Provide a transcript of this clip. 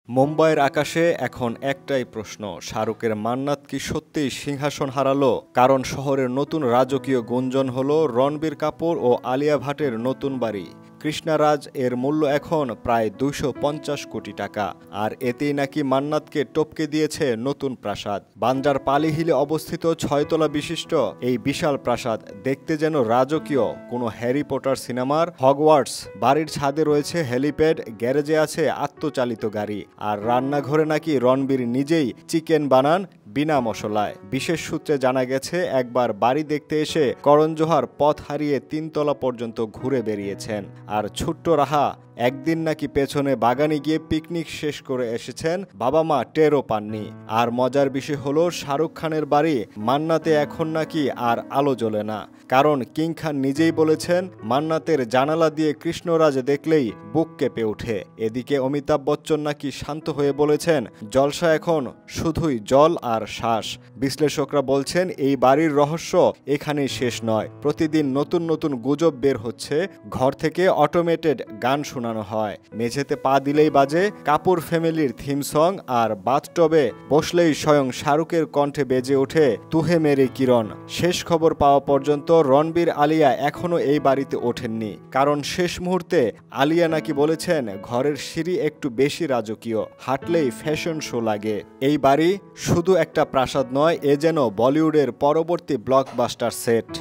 মুম্বাইয়ের আকাশে এখন একটাই প্রশ্ন, শাহরুখের মান্নাত কি সত্যিই সিংহাসন হারালো? কারণ শহরের নতুন রাজকীয় গুঞ্জন হলো রণবীর কাপুর ও আলিয়া ভাটের নতুন বাড়ি কৃষ্ণা রাজ এর মূল্য এখন প্রায় 250 কোটি টাকা। আর এতেই নাকি মান্নাতকে টপকে দিয়েছে নতুন প্রাসাদ। বান্দ্রার পালি হিলে অবস্থিত 6 তলা বিশিষ্ট এই বিশাল প্রাসাদ দেখতে যেন রাজকীয় কোনো হ্যারি পটার সিনেমার হগওয়ার্টস। বাড়ির ছাদে রয়েছে হেলিপ্যাড, গ্যারেজে আছে আত্মচালিত গাড়ি, আর রান্নাঘরে নাকি রণবীর নিজেই চিকেন বানান বিনা মশলায়। বিশেষ সূত্রে জানা গেছে, একবার বাড়ি দেখতে এসে করণ জোহর পথ হারিয়ে 3 তলা পর্যন্ত ঘুরে বেরিয়েছেন। আর ছোট্ট রাহা একদিন নাকি পেছনে বাগানে গিয়ে পিকনিক শেষ করে এসেছেন, বাবা মা টেরও পাননি। আর মজার বিষয় হলো, শাহরুখ খানের বাড়ি মান্নাতে এখন নাকি আর আলো জ্বলে না। কারণ কিং খান নিজেই বলেছেন, মান্নাতের জানালা দিয়ে কৃষ্ণরাজ দেখলেই বুক কেঁপে ওঠে। এদিকে অমিতাভ বচ্চন নাকি শান্ত হয়ে বলেছেন, জলসা এখন শুধুই জল আর শ্বাস। বিশ্লেষকরা বলছেন, এই বাড়ির রহস্য এখানেই শেষ নয়। প্রতিদিন নতুন নতুন গুজব বের হচ্ছে। ঘর থেকে অটোমেটেড গান শোনানো হয়, মেঝেতে পা দিলেই বাজে কাপুর ফ্যামিলির থিম সং, আর বাথটবে বসলেই স্বয়ং শাহরুখের কণ্ঠে বেজে ওঠে তুহে মেরে কিরণ। শেষ খবর পাওয়া পর্যন্ত রণবীর আলিয়া এখনো এই বাড়িতে ওঠেননি। কারণ শেষ মুহূর্তে আলিয়া নাকি বলেছেন, ঘরের সিঁড়ি একটু বেশি রাজকীয়, হাঁটলেই ফ্যাশন শো লাগে। এই বাড়ি শুধু একটা প্রাসাদ নয়, এ যেন বলিউডের পরবর্তী ব্লকবাস্টার সেট।